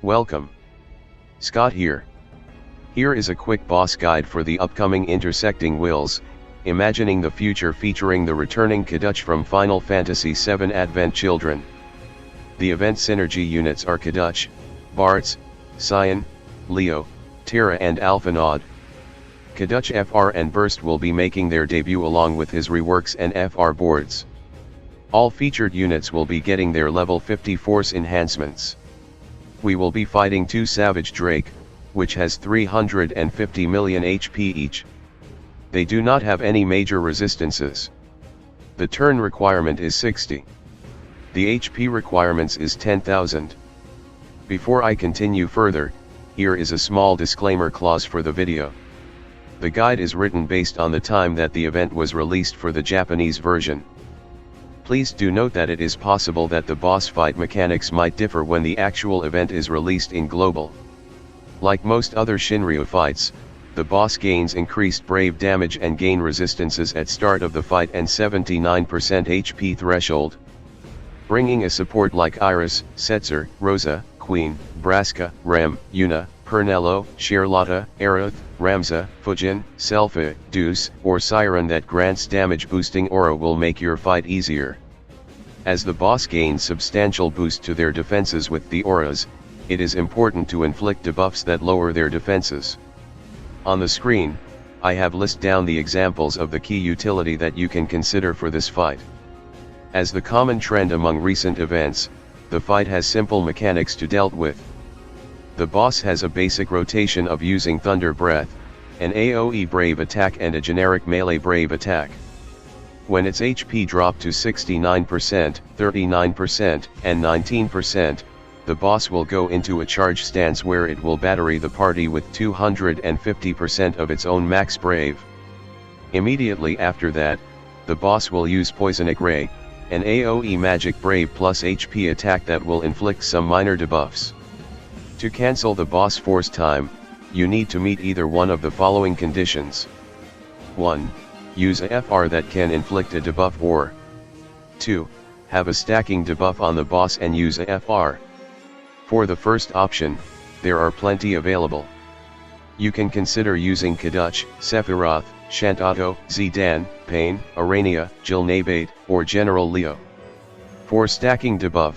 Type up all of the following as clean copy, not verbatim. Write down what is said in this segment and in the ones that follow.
Welcome. Scott here. Here is a quick boss guide for the upcoming Intersecting wills, imagining the future featuring the returning Kadaj from Final Fantasy VII Advent Children. The event synergy units are Kadaj, Bartz, Cyan, Leo, Terra and Alphinaud. Kadaj FR and Burst will be making their debut along with his reworks and FR boards. All featured units will be getting their level 50 force enhancements. We will be fighting 2 Savage Drake, which has 350 million HP each. They do not have any major resistances. The turn requirement is 60. The HP requirements is 10,000. Before I continue further, here is a small disclaimer clause for the video. The guide is written based on the time that the event was released for the Japanese version. Please do note that it is possible that the boss fight mechanics might differ when the actual event is released in global. Like most other Shinryu fights, the boss gains increased brave damage and gain resistances at start of the fight and 79% HP threshold. Bringing a support like Iris, Setzer, Rosa, Queen, Braska, Rem, Yuna, Pernello, Charlotta, Aerith, Ramza, Fujin, Selpha, Deuce, or Siren that grants damage boosting aura will make your fight easier. As the boss gains substantial boost to their defenses with the auras, it is important to inflict debuffs that lower their defenses. On the screen, I have listed down the examples of the key utility that you can consider for this fight. As the common trend among recent events, the fight has simple mechanics to dealt with. The boss has a basic rotation of using Thunder Breath, an AoE Brave attack and a generic melee Brave attack. When its HP drops to 69%, 39%, and 19%, the boss will go into a charge stance where it will battery the party with 250% of its own max Brave. Immediately after that, the boss will use Poisonic Ray, an AoE Magic Brave plus HP attack that will inflict some minor debuffs. To cancel the boss force time, you need to meet either one of the following conditions. 1. Use a FR that can inflict a debuff or 2. Have a stacking debuff on the boss and use a FR. For the first option, there are plenty available. You can consider using Kadaj, Sephiroth, Shantato, Zidane, Pain, Arania, Jilnabate, or General Leo. For stacking debuff,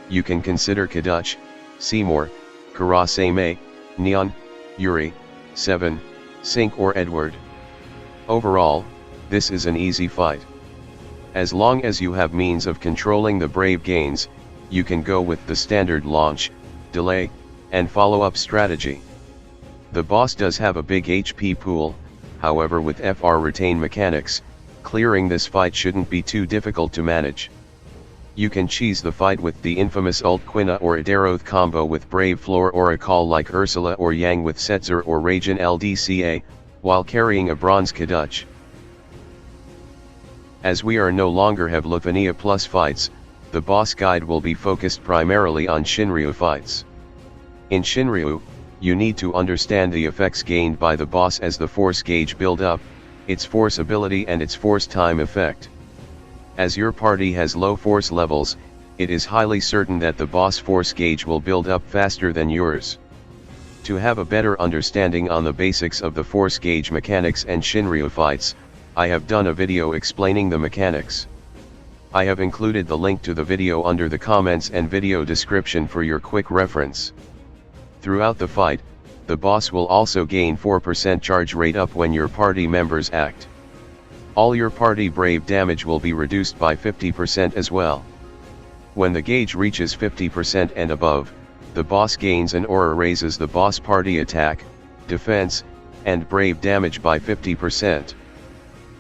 you can consider Kadaj, Seymour, Kurasame, Neon, Yuri, Seven, Sync or Edward. Overall, this is an easy fight. As long as you have means of controlling the brave gains, you can go with the standard launch, delay, and follow-up strategy. The boss does have a big HP pool, however with FR retain mechanics, clearing this fight shouldn't be too difficult to manage. You can cheese the fight with the infamous ult Quina or Adaroth combo with Brave Floor or a call like Ursula or Yang with Setzer or Raijin LDCA, while carrying a bronze Kadaj. As we are no longer have Lufania plus fights, the boss guide will be focused primarily on Shinryu fights. In Shinryu, you need to understand the effects gained by the boss as the force gauge build up, its force ability and its force time effect. As your party has low force levels, it is highly certain that the boss force gauge will build up faster than yours. To have a better understanding on the basics of the force gauge mechanics and Shinryu fights, I have done a video explaining the mechanics. I have included the link to the video under the comments and video description for your quick reference. Throughout the fight, the boss will also gain 4% charge rate up when your party members act. All your party brave damage will be reduced by 50% as well. When the gauge reaches 50% and above, the boss gains an aura raises the boss party attack, defense, and brave damage by 50%.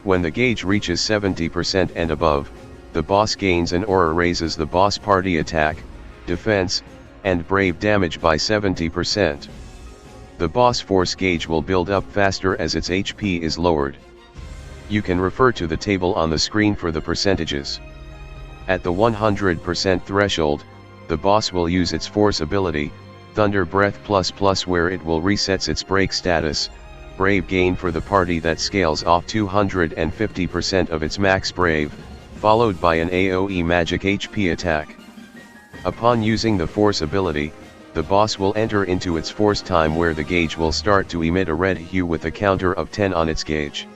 When the gauge reaches 70% and above, the boss gains an aura raises the boss party attack, defense, and brave damage by 70%. The boss force gauge will build up faster as its HP is lowered. You can refer to the table on the screen for the percentages. At the 100% threshold, the boss will use its force ability, Thunder Breath ++ where it will resets its break status, Brave gain for the party that scales off 250% of its max Brave, followed by an AoE magic HP attack. Upon using the force ability, the boss will enter into its force time where the gauge will start to emit a red hue with a counter of 10 on its gauge.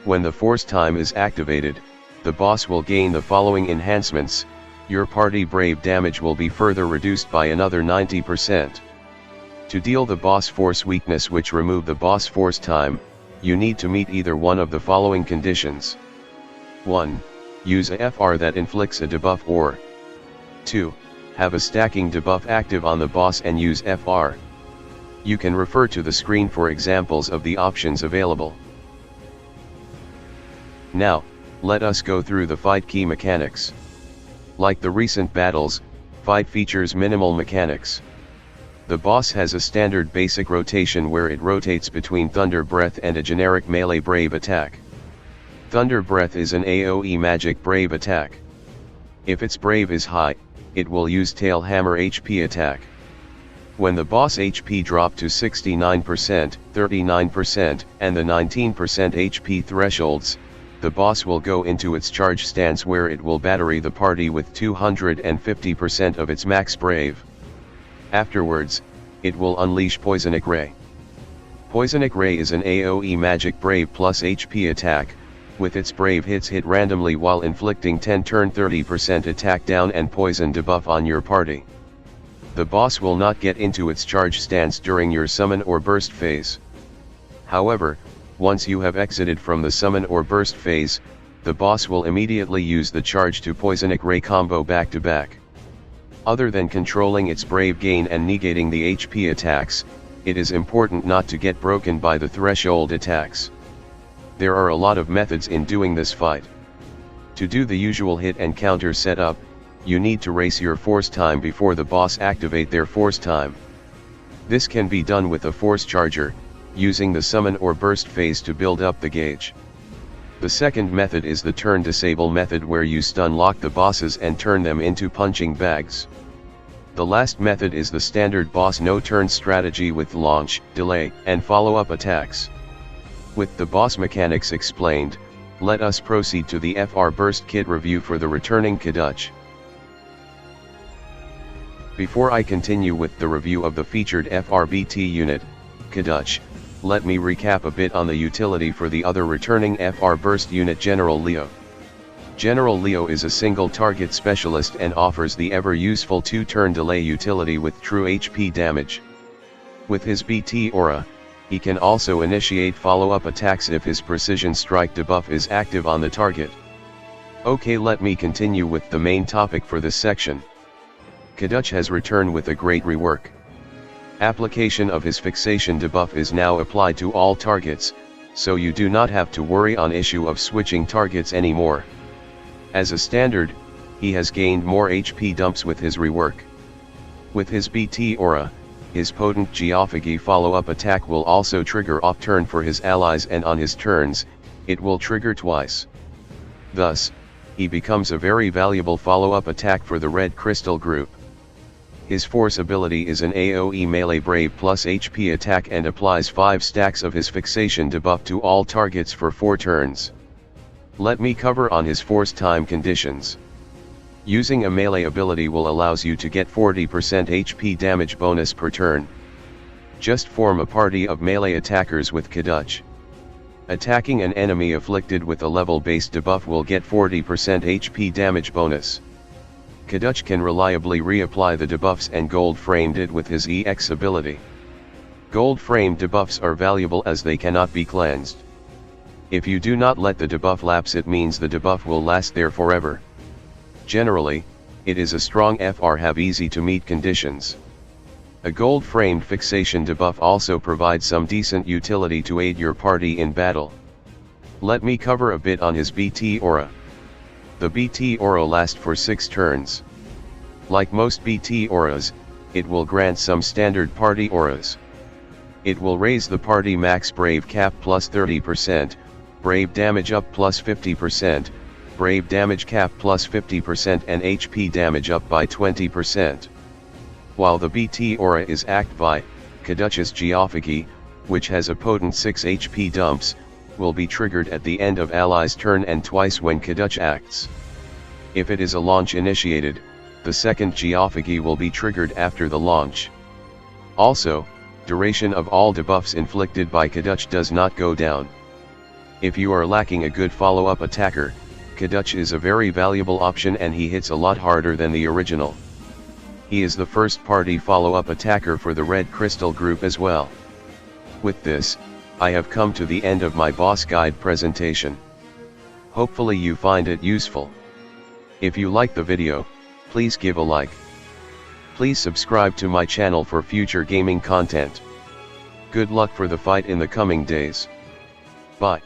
When the force time is activated, the boss will gain the following enhancements. Your party brave damage will be further reduced by another 90%. To deal the boss force weakness which remove the boss force time, you need to meet either one of the following conditions. 1. Use a FR that inflicts a debuff, or 2. Have a stacking debuff active on the boss and use FR. You can refer to the screen for examples of the options available. Now, let us go through the fight key mechanics. Like the recent battles, fight features minimal mechanics. The boss has a standard basic rotation where it rotates between Thunder Breath and a generic melee brave attack. Thunder Breath is an AoE magic brave attack. If its brave is high, it will use Tail Hammer HP attack. When the boss HP drop to 69%, 39%, and the 19% HP thresholds, the boss will go into its charge stance where it will battery the party with 250% of its max brave. Afterwards, it will unleash Poisonic Ray. Poisonic Ray is an AoE magic brave plus HP attack, with its brave hits hit randomly while inflicting 10 turn 30% attack down and poison debuff on your party. The boss will not get into its charge stance during your summon or burst phase. However, once you have exited from the summon or burst phase, the boss will immediately use the charge to Poisonic Ray combo back to back. Other than controlling its brave gain and negating the HP attacks, it is important not to get broken by the threshold attacks. There are a lot of methods in doing this fight. To do the usual hit and counter setup, you need to race your force time before the boss activate their force time. This can be done with a force charger, using the summon or burst phase to build up the gauge. The second method is the turn disable method where you stun lock the bosses and turn them into punching bags. The last method is the standard boss no turn strategy with launch, delay, and follow-up attacks. With the boss mechanics explained, let us proceed to the FR Burst Kit review for the returning Kadaj. Before I continue with the review of the featured FRBT unit, Kadaj, let me recap a bit on the utility for the other returning FR Burst unit, General Leo. General Leo is a single target specialist and offers the ever useful 2-turn delay utility with true HP damage. With his BT aura, he can also initiate follow-up attacks if his precision strike debuff is active on the target. Okay, let me continue with the main topic for this section. Kadaj has returned with a great rework. Application of his fixation debuff is now applied to all targets, so you do not have to worry on issue of switching targets anymore. As a standard, he has gained more HP dumps with his rework. With his BT aura, his potent Geophagy follow-up attack will also trigger off-turn for his allies, and on his turns, it will trigger twice. Thus, he becomes a very valuable follow-up attack for the Red Crystal group. His force ability is an AoE melee brave plus HP attack and applies 5 stacks of his fixation debuff to all targets for 4 turns. Let me cover on his force time conditions. Using a melee ability will allows you to get 40% HP damage bonus per turn. Just form a party of melee attackers with Kadaj. Attacking an enemy afflicted with a level-based debuff will get 40% HP damage bonus. Kadaj can reliably reapply the debuffs and gold-framed it with his EX ability. Gold-framed debuffs are valuable as they cannot be cleansed. If you do not let the debuff lapse, it means the debuff will last there forever. Generally, it is a strong FR have easy to meet conditions. A gold-framed fixation debuff also provides some decent utility to aid your party in battle. Let me cover a bit on his BT aura. The BT aura lasts for 6 turns. Like most BT auras, it will grant some standard party auras. It will raise the party max brave cap plus 30%, brave damage up plus 50%, brave damage cap plus 50% and HP damage up by 20%. While the BT aura is acted by, Kadaj's Geophagy, which has a potent 6 HP dumps, will be triggered at the end of ally's turn and twice when Kadaj acts. If it is a launch initiated, the second Geophagy will be triggered after the launch. Also, duration of all debuffs inflicted by Kadaj does not go down. If you are lacking a good follow-up attacker, Kadaj is a very valuable option and he hits a lot harder than the original. He is the first party follow-up attacker for the Red Crystal group as well. With this, I have come to the end of my boss guide presentation. Hopefully you find it useful. If you like the video, please give a like. Please subscribe to my channel for future gaming content. Good luck for the fight in the coming days. Bye.